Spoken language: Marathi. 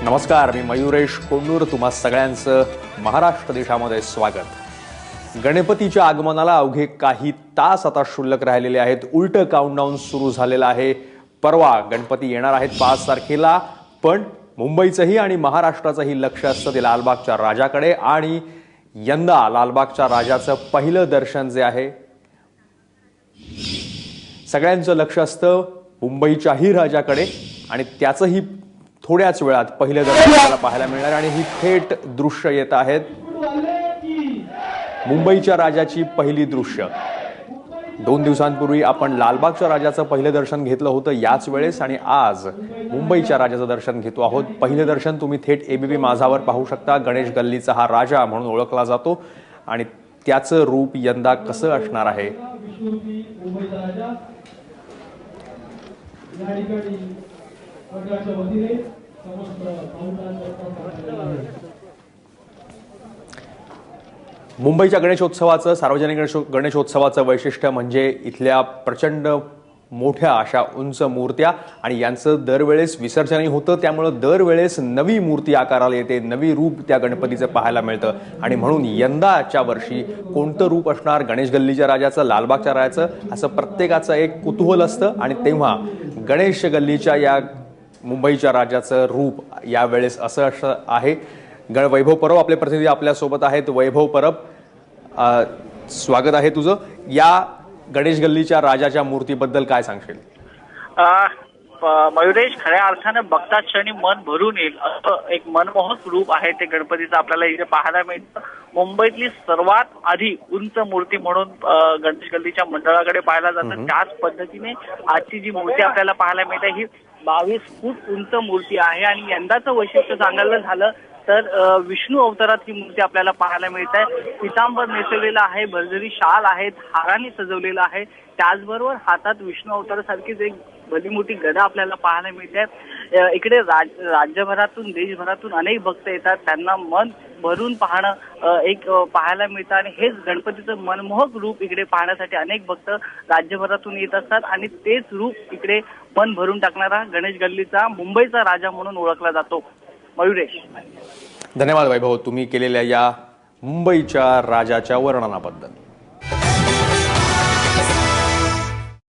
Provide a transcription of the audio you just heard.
नमस्कार, मी मयुरेश कोंडूर. तुम्हा सगळ्यांचं महाराष्ट्र देशामध्ये स्वागत. गणपतीच्या आगमनाला अवघे काही तास आता शिल्लक राहिलेले आहेत. उलट काउंटडाऊन सुरू झालेला आहे. परवा गणपती येणार आहेत 5 तारखेला, पण मुंबईचंही आणि महाराष्ट्राचंही लक्ष असतं ते लालबागच्या राजाकडे. आणि यंदा लालबागच्या राजाचं पहिलं दर्शन जे आहे, सगळ्यांचं लक्ष असतं मुंबईच्याही राजाकडे आणि त्याचंही थोड्याच वेळात पहिलं दर्शन आपल्याला पाहायला मिळणार. आणि ही थेट दृश्य येत आहेत, मुंबईच्या राजाची पहिली दृश्य. 2 दिवसांपूर्वी आपण लालबागच्या राजाचं पहिलं दर्शन घेतलं होतं याच वेळेस, आणि आज मुंबईच्या राजाचं दर्शन घेतो आहोत. पहिलं दर्शन तुम्ही थेट ABP माझावर पाहू शकता. गणेश गल्लीचा हा राजा म्हणून ओळखला जातो आणि त्याचं रूप यंदा कसं असणार आहे मुंबईच्या गणेशोत्सवाचं, सार्वजनिक गणेशोत्सवाचं वैशिष्ट्य म्हणजे इथल्या प्रचंड मोठ्या अशा उंच मूर्त्या, आणि यांचं दरवेळेस विसर्जनही होतं. त्यामुळं दरवेळेस नवी मूर्ती आकाराला येते, नवी रूप त्या गणपतीचं पाहायला मिळतं. आणि म्हणून यंदाच्या वर्षी कोणतं रूप असणार गणेश गल्लीच्या राजाचं, लालबागच्या राजाचं, असं प्रत्येकाचं एक कुतूहल असतं. आणि तेव्हा गणेश गल्लीच्या या मुंबईच्या राजाचं रूप यावेळेस असं आहे. वैभव परब आपले प्रतिनिधी आपल्यासोबत आहेत. वैभव परब, स्वागत आहे तुझं. या गणेश गल्लीच्या राजाच्या मूर्तीबद्दल काय सांगशील? मयुरेश, खऱ्या अर्थानं बघता क्षणी मन भरून येईल असं एक मनमोहक रूप आहे ते गणपतीचं आपल्याला इथे पाहायला मिळतं. मुंबईतली सर्वात आधी उंच मूर्ती म्हणून गणेश गल्लीच्या मंडळाकडे पाहायला जातं. त्याच पद्धतीने आजची जी मूर्ती आपल्याला पाहायला मिळते ही 22 फूट उंच मूर्ती आहे. आणि यंदाचं वैशिष्ट्य सांगायला झालं तर विष्णू अवतारात ही मूर्ती आपल्याला पाहायला मिळत आहे. पितांबर नेसवलेला आहे, भरजरी शाल आहेत, हाराने सजवलेला आहे. त्याचबरोबर हातात विष्णू अवतारासारखीच एक भली मोठी गदा आपल्याला पाहायला मिळते. इकडे राज्यभरातून, देशभरातून अनेक भक्त येतात. त्यांना मन भरून पाहणं एक पाहायला मिळतं. आणि हेच गणपतीचं मनमोहक रूप इकडे पाहण्यासाठी अनेक भक्त राज्यभरातून येत असतात. आणि तेच रूप इकडे मन भरून टाकणारा गणेश गल्लीचा मुंबईचा राजा म्हणून ओळखला जातो. मयुरेश, धन्यवाद वैभव, तुम्ही केलेल्या या मुंबईच्या राजाच्या वर्णनाबद्दल.